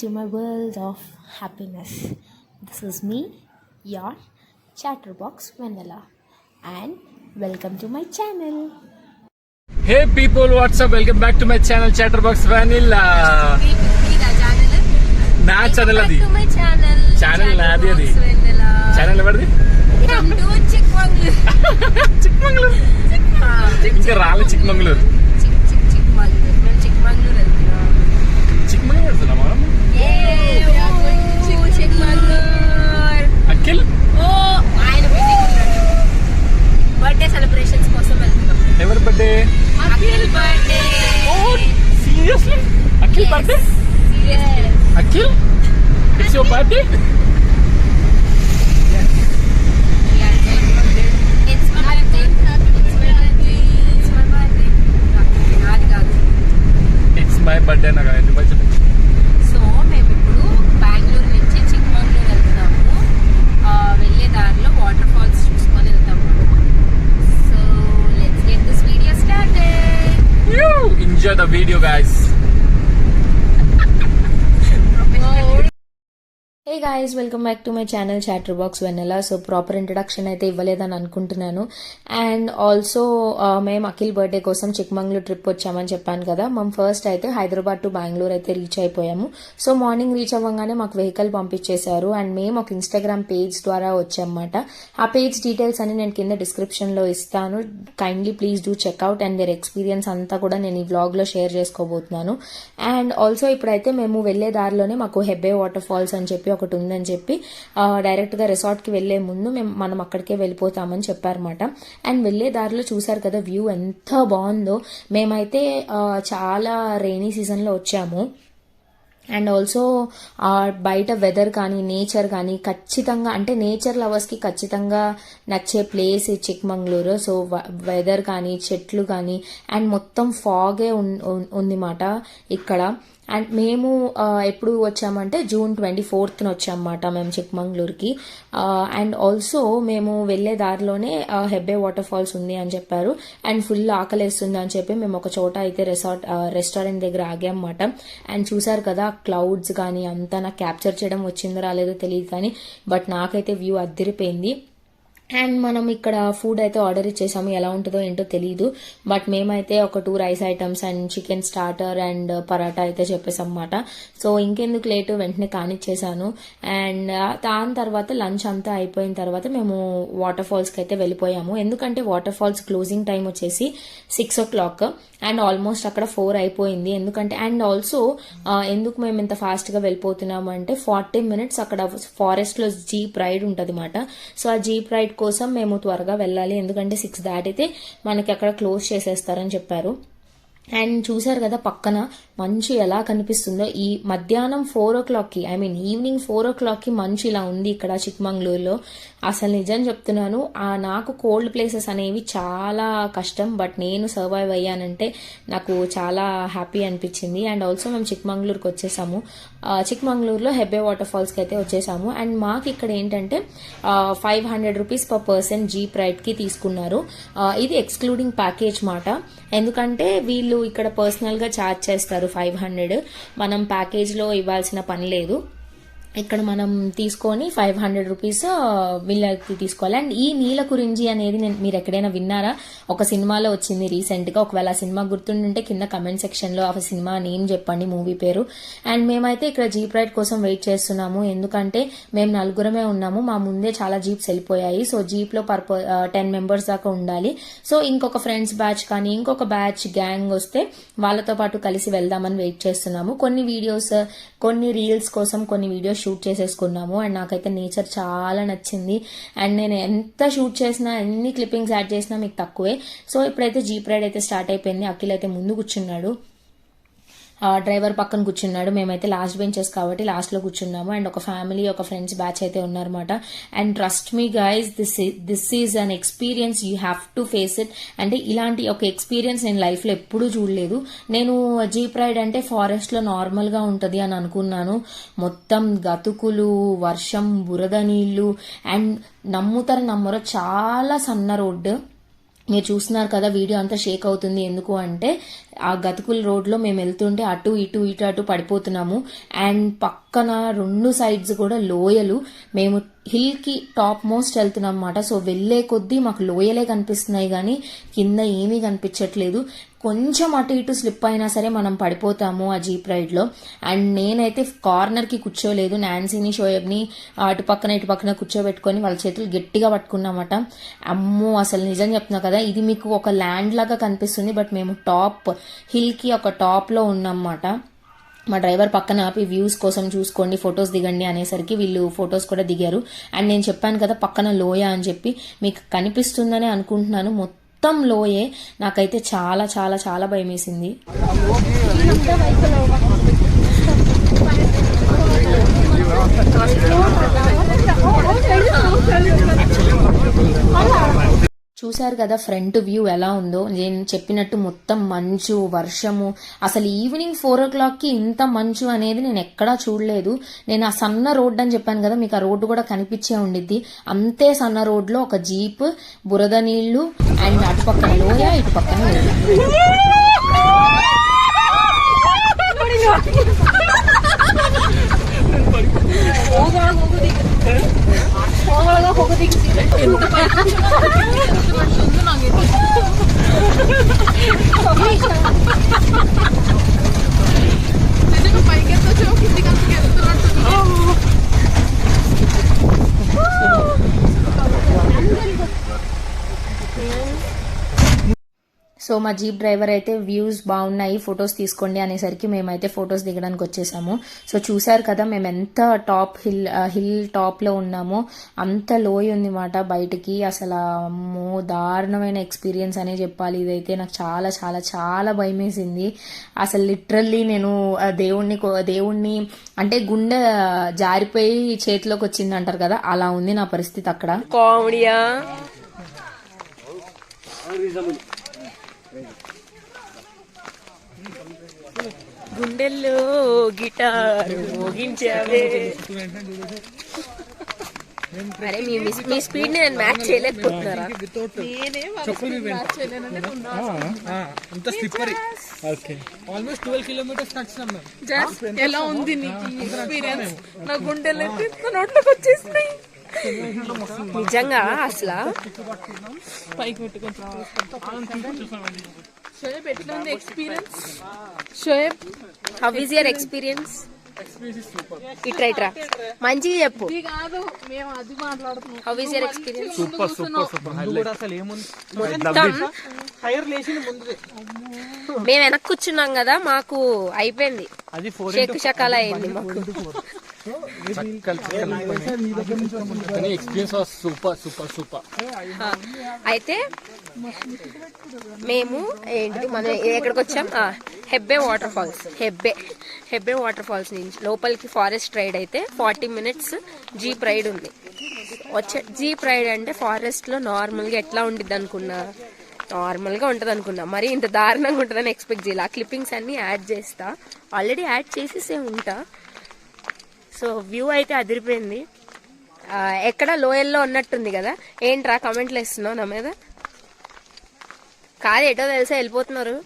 to my world of happiness. This is me, your Chatterbox Vennela, and welcome to my channel. Hey people, what's up? Welcome back to my channel Chatterbox Vennela. Na channel adi. Channel naadi adi. Channel evardi? Chikkmangular. Inka raale Chikkmangular. Chikkmangular వెళ్తున్నామా? Akhil ఆయన birthday celebrations కోసం వెళ్తున్నాం. ఎవరి birthday? Akhil birthday. Seriously? Akhil birthday? Akhil, it's your birthday? It's my birthday నాకు ఎందుకు చెప్పండి. So మేము ఇప్పుడు బెంగళూరు నుంచి చిక్మంగళూరు వెళ్తున్నాము. వెళ్ళే దారిలో వాటర్ ఫాల్స్ చూసుకొని వెళ్తాము. So let's get this video started. Enjoy the video guys. Hey guys, welcome back to my channel Chatterbox Vennela. So proper introduction అయితే ఇవ్వలేదని అనుకుంటున్నాను. అండ్ ఆల్సో మేము అఖిల్ బర్త్డే కోసం చిక్మంగళూరు ట్రిప్ వచ్చామని చెప్పాను కదా. మేము ఫస్ట్ అయితే హైదరాబాద్ టు బెంగళూరు అయితే రీచ్ అయిపోయాము. సో మార్నింగ్ రీచ్ అవ్వగానే మాకు వెహికల్ పంపించేశారు అండ్ మేము ఒక ఇన్స్టాగ్రామ్ పేజ్ ద్వారా వచ్చామన్నమాట. ఆ పేజ్ డీటెయిల్స్ అని నేను కింద డిస్క్రిప్షన్లో ఇస్తాను. Kindly please do checkout and their experience అంతా కూడా నేను ఈ వ్లాగ్లో షేర్ చేసుకోబోతున్నాను. అండ్ ఆల్సో ఇప్పుడైతే మేము వెళ్లే దారిలోనే మాకు హెబ్బే వాటర్ ఫాల్స్ అని చెప్పి ఒకటి ఉందని చెప్పి డైరెక్ట్ గా రిసార్ట్ కి వెళ్లే ముందు మనం అక్కడికే వెళ్ళిపోతామని చెప్పారన్నమాట. అండ్ వెళ్లే దారిలో చూసారు కదా వ్యూ ఎంత బాగుందో. మేమైతే చాలా రెయినీ సీజన్ లో వచ్చాము. అండ్ ఆల్సో బయట వెదర్ కానీ నేచర్ కానీ ఖచ్చితంగా అంటే నేచర్ లవర్స్కి ఖచ్చితంగా నచ్చే ప్లేస్ చిక్మంగళూరు. సో వెదర్ కానీ చెట్లు కానీ అండ్ మొత్తం ఫాగే ఉందిమాట ఇక్కడ. అండ్ మేము ఎప్పుడు వచ్చామంటే June 24th వచ్చామన్నమాట మేము చిక్మంగళూరుకి. అండ్ ఆల్సో మేము వెళ్లే దారిలోనే హెబ్బే వాటర్ ఫాల్స్ ఉంది అని చెప్పారు. అండ్ ఫుల్ ఆకలేస్తుంది అని చెప్పి మేము ఒక చోట అయితే రెస్టారెంట్ దగ్గర ఆగామన్నమాట. అండ్ చూసారు కదా క్లౌడ్స్ కానీ అంతా నాకు క్యాప్చర్ చేయడం వచ్చిందో రాలేదో తెలియదు కానీ బట్ నాకైతే వ్యూ అద్దరిపోయింది. అండ్ మనం ఇక్కడ ఫుడ్ అయితే ఆర్డర్ ఇచ్చేసాము. ఎలా ఉంటుందో ఏంటో తెలియదు బట్ మేమైతే ఒక 2 rice items and chicken starter and paratha అయితే చెప్పేసాం అన్నమాట. సో ఇంకెందుకు లేటు వెంటనే కానిచ్చేసాను. అండ్ దాని తర్వాత లంచ్ అంతా అయిపోయిన తర్వాత మేము వాటర్ ఫాల్స్కి అయితే వెళ్ళిపోయాము. ఎందుకంటే వాటర్ ఫాల్స్ క్లోజింగ్ టైం వచ్చేసి 6 o'clock అండ్ ఆల్మోస్ట్ అక్కడ 4 అయిపోయింది. ఎందుకంటే అండ్ ఆల్సో ఎందుకు మేము ఇంత ఫాస్ట్ గా వెళ్ళిపోతున్నాము అంటే 40 minutes అక్కడ ఫారెస్ట్ లో జీప్ రైడ్ ఉంటది మాట. సో ఆ జీప్ రైడ్ కోసం మేము త్వరగా వెళ్ళాలి. ఎందుకంటే 6 దాటితే మనకి అక్కడ క్లోజ్ చేసేస్తారని చెప్పారు. అండ్ చూసారు కదా పక్కన మంచు ఎలా కనిపిస్తుందో. ఈ మధ్యాహ్నం 4 o'clock ఈవినింగ్ 4 o'clock మంచు ఇలా ఉంది ఇక్కడ చిక్మంగళూరులో. అసలు నిజం చెప్తున్నాను నాకు కోల్డ్ ప్లేసెస్ అనేవి చాలా కష్టం బట్ నేను సర్వైవ్ అయ్యానంటే నాకు చాలా హ్యాపీ అనిపించింది. అండ్ ఆల్సో మేము చిక్మంగళూరుకి వచ్చేసాము. చిక్మంగళూరులో హెబ్బే వాటర్ ఫాల్స్కి అయితే వచ్చేసాము. అండ్ మాకు ఇక్కడ ఏంటంటే 500 rupees per person jeep ride కి తీసుకున్నారు. ఇది ఎక్స్క్లూడింగ్ ప్యాకేజ్ మాట. ఎందుకంటే వీళ్ళు ఇక్కడ పర్సనల్ గా ఛార్జ్ చేస్తారు 500. మనం ప్యాకేజ్ లో ఇవ్వాల్సిన పని లేదు. ఇక్కడ మనం తీసుకొని 500 rupees వీళ్ళకి తీసుకోవాలి. అండ్ ఈ నీల కురించి అనేది మీరు ఎక్కడైనా విన్నారా? ఒక సినిమాలో వచ్చింది రీసెంట్ గా. ఒకవేళ ఆ సినిమా గుర్తుంటే కింద కమెంట్ సెక్షన్ లో ఆ సినిమా నేమ్ చెప్పండి, మూవీ పేరు. అండ్ మేమైతే ఇక్కడ జీప్ రైడ్ కోసం వెయిట్ చేస్తున్నాము. ఎందుకంటే మేము 4 ఉన్నాము. మా ముందే చాలా జీప్స్ వెళ్ళిపోయాయి. సో జీప్ లో 10 members దాకా ఉండాలి. సో ఇంకొక ఫ్రెండ్స్ బ్యాచ్ కానీ ఇంకొక బ్యాచ్ గ్యాంగ్ వస్తే వాళ్ళతో పాటు కలిసి వెళ్దామని వెయిట్ చేస్తున్నాము. కొన్ని వీడియోస్ కొన్ని రీల్స్ కోసం కొన్ని వీడియోస్ షూట్ చేసేసుకున్నాము. అండ్ నాకైతే నేచర్ చాలా నచ్చింది. అండ్ నేను ఎంత షూట్ చేసినా ఎన్ని క్లిప్పింగ్స్ యాడ్ చేసినా మీకు తక్కువే. సో ఇప్పుడైతే జీప్ రైడ్ అయితే స్టార్ట్ అయిపోయింది. అఖిల్ అయితే ముందు కూర్చున్నాడు, డ్రైవర్ పక్కన కూర్చున్నాడు. మేమైతే లాస్ట్ బెంచెస్ కాబట్టి లాస్ట్ లో కూర్చున్నాము. అండ్ ఒక ఫ్యామిలీ ఒక ఫ్రెండ్స్ బ్యాచ్ అయితే ఉన్నారన్నమాట. And trust me guys, this is an experience, you have to face it. అంటే ఇలాంటి ఒక ఎక్స్పీరియన్స్ నేను లైఫ్ లో ఎప్పుడూ చూడలేదు. నేను జీప్ రైడ్ అంటే ఫారెస్ట్ లో నార్మల్ గా ఉంటది అని అనుకున్నాను. మొత్తం గతుకులు, వర్షం, బురద నీళ్లు అండ్ నమ్మరో చాలా సన్న రోడ్డు. మీరు చూస్తున్నారు కదా వీడియో అంతా షేక్ అవుతుంది. ఎందుకు అంటే ఆ గతుకుల రోడ్లో మేము వెళ్తుంటే అటు ఇటు పడిపోతున్నాము. అండ్ పక్కన 2 సైడ్స్ కూడా లోయలు. మేము హిల్కి టాప్ మోస్ట్ వెళ్తున్నాం అన్నమాట. సో వెళ్లే కొద్దీ మాకు లోయలే కనిపిస్తున్నాయి కానీ కింద ఏమీ కనిపించట్లేదు. కొంచెం అటు ఇటు స్లిప్ అయినా సరే మనం పడిపోతాము ఆ జీప్ రైడ్లో. అండ్ నేనైతే కార్నర్కి కూర్చోలేదు. నాన్సీని షోయబ్ని అటు పక్కన కూర్చోబెట్టుకొని వాళ్ళ చేతులు గట్టిగా పట్టుకున్నామట. అమ్మో అసలు నిజం చెప్తున్నా కదా, ఇది మీకు ఒక ల్యాండ్ లాగా కనిపిస్తుంది, బట్ మేము టాప్ హిల్కి ఒక టాప్లో ఉన్నామన్నమాట. మా డ్రైవర్ పక్కన ఆపి వ్యూస్ కోసం చూసుకోండి, ఫొటోస్ దిగండి అనేసరికి వీళ్ళు ఫొటోస్ కూడా దిగారు. అండ్ నేను చెప్పాను కదా పక్కన లోయ అని చెప్పి, మీకు కనిపిస్తుందని అనుకుంటున్నాను. మొత్తం లోయే. నాకైతే చాలా చాలా చాలా భయం వేసింది. చూశారు కదా ఫ్రంట్ వ్యూ ఎలా ఉందో. నేను చెప్పినట్టు మొత్తం మంచు, వర్షము. అసలు ఈవినింగ్ 4 o'clockకి ఇంత మంచు అనేది నేను ఎక్కడా చూడలేదు. నేను ఆ సన్న రోడ్ అని చెప్పాను కదా, మీకు ఆ రోడ్డు కూడా కనిపించే ఉండిద్ది. అంతే సన్న రోడ్లో ఒక జీప్, బురద నీళ్లు, అండ్ అటు పక్కన లోయ, ఇటు పక్కన సో మా జీప్ డ్రైవర్ అయితే వ్యూస్ బాగున్నాయి, ఫొటోస్ తీసుకోండి అనేసరికి మేమైతే ఫొటోస్ దిగడానికి వచ్చేసాము. సో చూసారు కదా మేము ఎంత టాప్ హిల్ టాప్లో ఉన్నామో, అంత లోయ ఉంది మాట బయటికి. అసలు అమ్మో దారుణమైన ఎక్స్పీరియన్స్ అనే చెప్పాలి. ఇదైతే నాకు చాలా చాలా చాలా భయం వేసింది. అసలు లిటరల్లీ నేను దేవుణ్ణి అంటే గుండె జారిపోయి చేతిలోకి వచ్చింది అంటారు కదా, అలా ఉంది నా పరిస్థితి అక్కడ. కామెడియా గుండెల్లో గిటార్ మోగించావే. అరే మీ స్పీడ్ నేను మ్యాచ్ చేయలేకపోతున్నారా? ఎలా ఉంది నీకు ఎక్స్పీరియన్స్? నా గుండెలు నోట్లోకి వచ్చేసినాయి నిజంగా. అసలు పైకి పెట్టుకొని షోయబ్ ఎట్లా ఉంది experience? Shoaib how is your experience? ఇట్రా మంచిగా చెప్పు. కాదు మేము అది మాట్లాడుతున్నాం. How is your experience? మేము వెనక్కి కూర్చున్నాం కదా, మాకు అయిపోయింది, షేక్ షకాల అయింది మాకు. అయితే మేము ఏంటి మనం ఎక్కడికి వచ్చాం? Hebbe water falls. Hebbe water falls నుంచి లోపలికి ఫారెస్ట్ రైడ్ అయితే 40 minutes జీప్ రైడ్ ఉంది. జీప్ రైడ్ అంటే ఫారెస్ట్ లో నార్మల్ గా ఎట్లా ఉండిద్ది అనుకున్నా, నార్మల్ గా ఉంటది అనుకున్నా, మరి ఇంత దారుణంగా ఉంటుందని ఎక్స్పెక్ట్ చేయాలి. ఆ క్లిప్పింగ్స్ అన్ని యాడ్ చేస్తా, ఆల్రెడీ యాడ్ చేసేసే ఉంటా. సో వ్యూ అయితే అదిరిపోయింది. ఎక్కడ లోయల్లో ఉన్నట్టుంది కదా. ఏంట్రా కమెంట్లు వేస్తున్నావు నా మీద? కాదు ఎటో తెలుసా వెళ్ళిపోతున్నారు.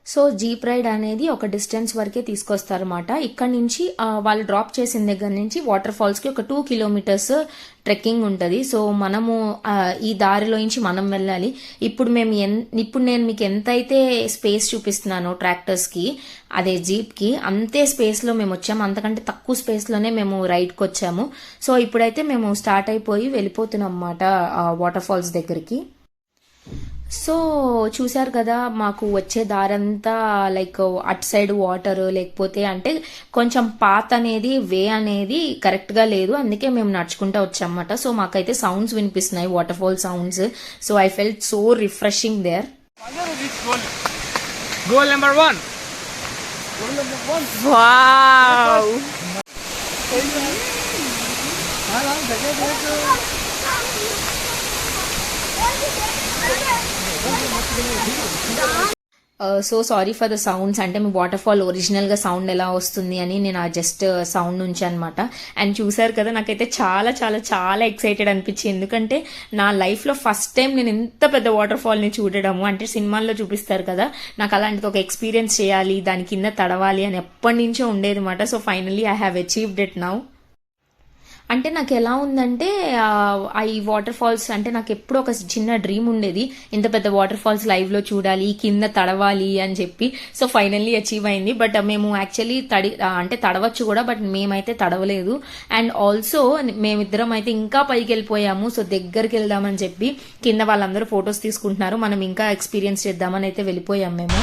సో జీప్ రైడ్ అనేది ఒక డిస్టెన్స్ వరకే తీసుకొస్తారన్నమాట. ఇక్కడ నుంచి వాళ్ళు డ్రాప్ చేసిన దగ్గర నుంచి వాటర్ ఫాల్స్ కి ఒక 2 kilometers ట్రెక్కింగ్ ఉంటుంది. సో మనము ఈ దారిలో నుంచి మనం వెళ్ళాలి. ఇప్పుడు నేను మీకు ఎంతైతే స్పేస్ చూపిస్తున్నానో ట్రాక్టర్స్ కి, అదే జీప్ కి, అంతే స్పేస్ లో మేము వచ్చాము. అంతకంటే తక్కువ స్పేస్ లోనే మేము రైడ్ కి వచ్చాము. సో ఇప్పుడైతే మేము స్టార్ట్ అయిపోయి వెళ్ళిపోతున్నాం అన్నమాట వాటర్ ఫాల్స్ దగ్గరికి. సో చూసారు కదా మాకు వచ్చే దారంతా లైక్ అటు సైడ్ వాటర్, లేకపోతే అంటే కొంచెం పాత్ అనేది వే అనేది కరెక్ట్ గా లేదు, అందుకే మేము నడుచుకుంటా వచ్చామన్నమాట. సో మాకైతే సౌండ్స్ వినిపిస్తున్నాయి, waterfall sounds. So I felt so refreshing there. Goal number 1. Wow so sorry for the sounds, అంటే మీ వాటర్ ఫాల్ ఒరిజినల్గా సౌండ్ ఎలా వస్తుంది అని నేను ఆ జస్ట్ సౌండ్ నుంచి అనమాట. అండ్ చూసారు కదా, నాకైతే చాలా చాలా చాలా ఎక్సైటెడ్ అనిపించింది. ఎందుకంటే నా లైఫ్లో ఫస్ట్ టైం నేను ఇంత పెద్ద వాటర్ ఫాల్ని చూడడము, అంటే సినిమాల్లో చూపిస్తారు కదా, నాకు అలాంటిది ఒక ఎక్స్పీరియన్స్ చేయాలి, దాని కింద తడవాలి అని ఎప్పటి నుంచో ఉండేది అనమాట. So finally I have achieved it now. అంటే నాకు ఎలా ఉందంటే ఈ వాటర్ ఫాల్స్ అంటే నాకు ఎప్పుడు ఒక చిన్న డ్రీమ్ ఉండేది, ఇంత పెద్ద వాటర్ ఫాల్స్ లైవ్లో చూడాలి, కింద తడవాలి అని చెప్పి. సో ఫైనల్లీ అచీవ్ అయింది. బట్ మేము యాక్చువల్లీ అంటే తడవచ్చు కూడా, బట్ మేమైతే తడవలేదు. అండ్ ఆల్సో మేమిద్దరం అయితే ఇంకా పైకి వెళ్ళిపోయాము. సో దగ్గరికి వెళ్దామని చెప్పి కింద వాళ్ళందరూ ఫొటోస్ తీసుకుంటున్నారు, మనం ఇంకా ఎక్స్పీరియన్స్ చేద్దామని అయితే వెళ్ళిపోయాం మేము.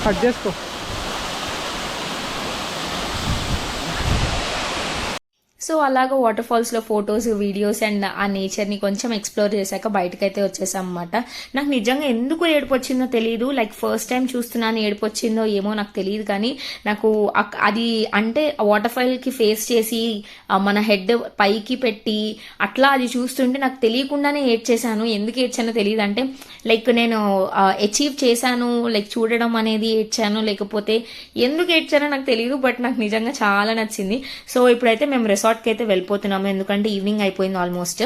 కట్ చేసుకో. సో అలాగా వాటర్ ఫాల్స్లో ఫొటోస్, వీడియోస్ అండ్ ఆ నేచర్ని కొంచెం ఎక్స్ప్లోర్ చేశాక బయటకైతే వచ్చేసాం అనమాట. నాకు నిజంగా ఎందుకు ఏడుపు వచ్చిందో తెలియదు, లైక్ ఫస్ట్ టైం చూస్తున్నాను, ఏడుపు వచ్చిందో ఏమో నాకు తెలియదు. కానీ నాకు అది అంటే వాటర్ ఫాల్కి ఫేస్ చేసి మన హెడ్ పైకి పెట్టి అట్లా అది చూస్తుంటే నాకు తెలియకుండానే ఏడ్చేశాను. ఎందుకు ఏడ్చానో తెలియదు, అంటే లైక్ నేను అచీవ్ చేశాను, లైక్ చూడడం అనేది ఏడ్చాను, లేకపోతే ఎందుకు ఏడ్చానో నాకు తెలియదు. బట్ నాకు నిజంగా చాలా నచ్చింది. సో ఇప్పుడైతే మేము రిసార్ట్కి అయితే వెళ్ళిపోతున్నాము, ఎందుకంటే ఈవినింగ్ అయిపోయింది ఆల్మోస్ట్.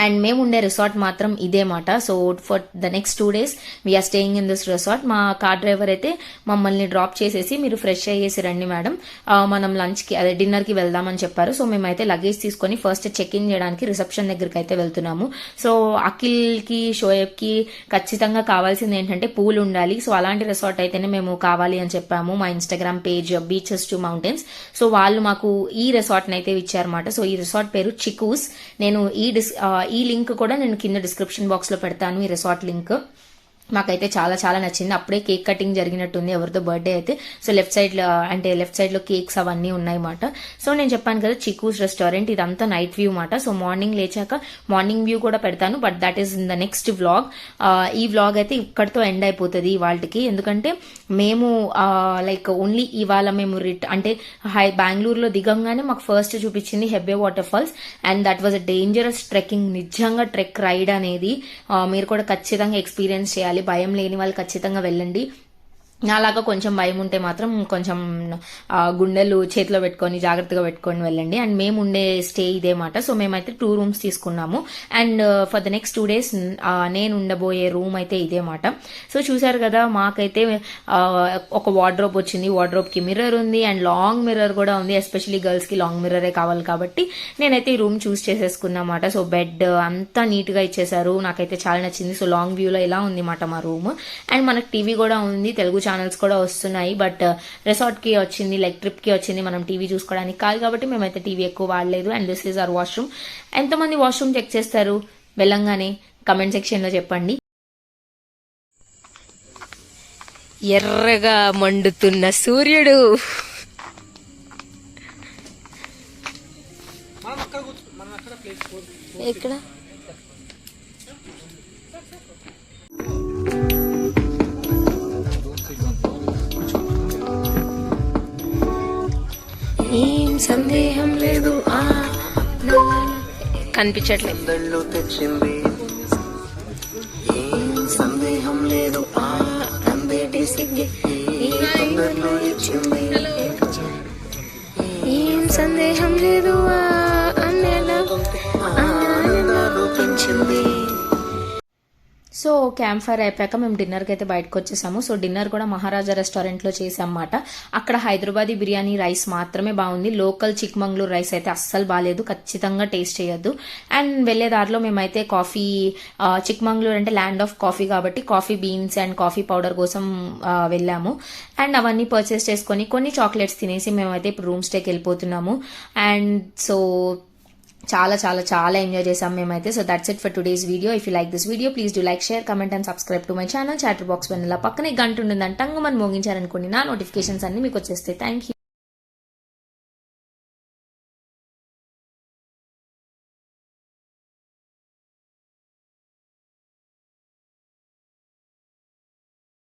అండ్ మేము ఉండే రిసార్ట్ మాత్రం ఇదే మాట. So for the next 2 days we're staying in this resort. మా కార్ డ్రైవర్ అయితే మమ్మల్ని డ్రాప్ చేసేసి మీరు ఫ్రెష్ అయ్యేసి రండి మేడం, మనం లంచ్కి అదే డిన్నర్కి వెళ్దామని చెప్పారు. సో మేమైతే లగేజ్ తీసుకొని ఫస్ట్ చెక్ ఇన్ చేయడానికి రిసెప్షన్ దగ్గరికి అయితే వెళ్తున్నాము. సో అఖిల్కి, షోయబ్కి ఖచ్చితంగా కావాల్సింది ఏంటంటే పూల్ ఉండాలి. సో అలాంటి రిసార్ట్ అయితేనే మేము కావాలి అని చెప్పాము మా Instagram page beaches to mountains. So వాళ్ళు మాకు ఈ రిసార్ట్ని అయితే ఇచ్చారన్నమాట. సో ఈ రిసార్ట్ పేరు చిక్కూస్. నేను ఈ లింక్ కూడా నేను కింద డిస్క్రిప్షన్ బాక్స్ లో పెడతాను, ఈ రిసార్ట్ లింక్. మాకైతే చాలా చాలా నచ్చింది. అప్పుడే కేక్ కటింగ్ జరిగినట్టుంది ఎవరితో బర్త్డే అయితే. సో లెఫ్ట్ సైడ్ లో కేక్స్ అవన్నీ ఉన్నాయన్నమాట. సో నేను చెప్పాను కదా చిక్కూస్ రెస్టారెంట్, ఇదంతా నైట్ వ్యూ మాట. సో మార్నింగ్ లేచాక మార్నింగ్ వ్యూ కూడా పెడతాను, but that is in the next vlog. ఈ వ్లాగ్ అయితే ఇక్కడితో ఎండ్ అయిపోతుంది వాళ్ళకి, ఎందుకంటే మేము లైక్ ఓన్లీ ఇవాళ మేము అంటే బెంగళూరులో దిగంగానే మాకు ఫస్ట్ చూపించింది Hebbe waterfalls. And that was a dangerous trekking. నిజంగా ట్రెక్ రైడ్ అనేది మీరు కూడా ఖచ్చితంగా ఎక్స్పీరియన్స్ చేయాలి. భయం లేని వాళ్ళు ఖచ్చితంగా వెళ్ళండి. అలాగా కొంచెం భయం ఉంటే మాత్రం కొంచెం గుండెలు చేతిలో పెట్టుకొని జాగ్రత్తగా పెట్టుకొని వెళ్ళండి. అండ్ మేము ఉండే స్టే ఇదే మాట. సో మేమైతే 2 rooms తీసుకున్నాము. And for the next 2 days నేను ఉండబోయే రూమ్ అయితే ఇదే మాట. సో చూసారు కదా, మాకైతే ఒక వార్డ్రోబ్ వచ్చింది. వార్డ్రోబ్కి మిర్రర్ ఉంది అండ్ లాంగ్ మిర్రర్ కూడా ఉంది. ఎస్పెషలీ గర్ల్స్కి లాంగ్ మిర్రరే కావాలి కాబట్టి నేనైతే ఈ రూమ్ చూస్ చేసేసుకున్నమాట. సో బెడ్ అంతా నీట్గా ఇచ్చేసారు, నాకైతే చాలా నచ్చింది. సో లాంగ్ వ్యూలో ఇలా ఉంది మాట మా రూమ్. అండ్ మనకు టీవీ కూడా ఉంది, తెలుగు ఛానల్స్ కూడా వస్తున్నాయి. బట్ రిసార్ట్ కి వచ్చింది, లైక్ ట్రిప్ కి వచ్చింది, మనం టీవీ చూసుకోవడానికి కాదు కాబట్టి మేమైతే టీవీ ఎక్కువ వాడలేదు. And this is our washroom. ఎంతమంది వాష్రూమ్ చెక్ చేస్తారు వెళ్ళంగానే కమెంట్ సెక్షన్ లో చెప్పండి. ఎర్రగా మండుతున్న సూర్యుడు. ఎక్కడ ఏం సందేహం లేదు, కనిపించట్లేదు. తెచ్చింది ఏం సందేహం లేదు, అందేటి సిగ్గి ఇచ్చింది. ఏం సందేహం లేదు, అన్నెలా పెంచింది. సో క్యాంప్ ఫైర్ అయిపోయాక మేము డిన్నర్కి అయితే బయటకు వచ్చేసాము. సో డిన్నర్ కూడా మహారాజా రెస్టారెంట్లో చేసామన్నమాట. అక్కడ హైదరాబాదీ బిర్యానీ రైస్ మాత్రమే బాగుంది, లోకల్ చిక్మంగళూరు రైస్ అయితే అస్సలు బాగాలేదు, ఖచ్చితంగా టేస్ట్ చేయొద్దు. అండ్ వెళ్లే దారిలో మేమైతే కాఫీ, చిక్మంగళూరు అంటే ల్యాండ్ ఆఫ్ కాఫీ కాబట్టి coffee beans and coffee powder కోసం వెళ్ళాము. అండ్ అవన్నీ పర్చేస్ చేసుకొని కొన్ని చాక్లెట్స్ తినేసి మేమైతే ఇప్పుడు రూమ్ స్టేకి వెళ్ళిపోతున్నాము. అండ్ సో చాలా చాలా చాలా ఎంజాయ్ చేసాం మేమైతే. So that's it for today's video. If you like this video please do like, share, comment and subscribe to my channel chatterbox Vennela. పక్కనే గంట ఉంటుందని టంగు మనం మోగించారనుకోండి, నా నోటిఫికేషన్స్ అన్ని మీకు వచ్చేస్తాయి. Thank you.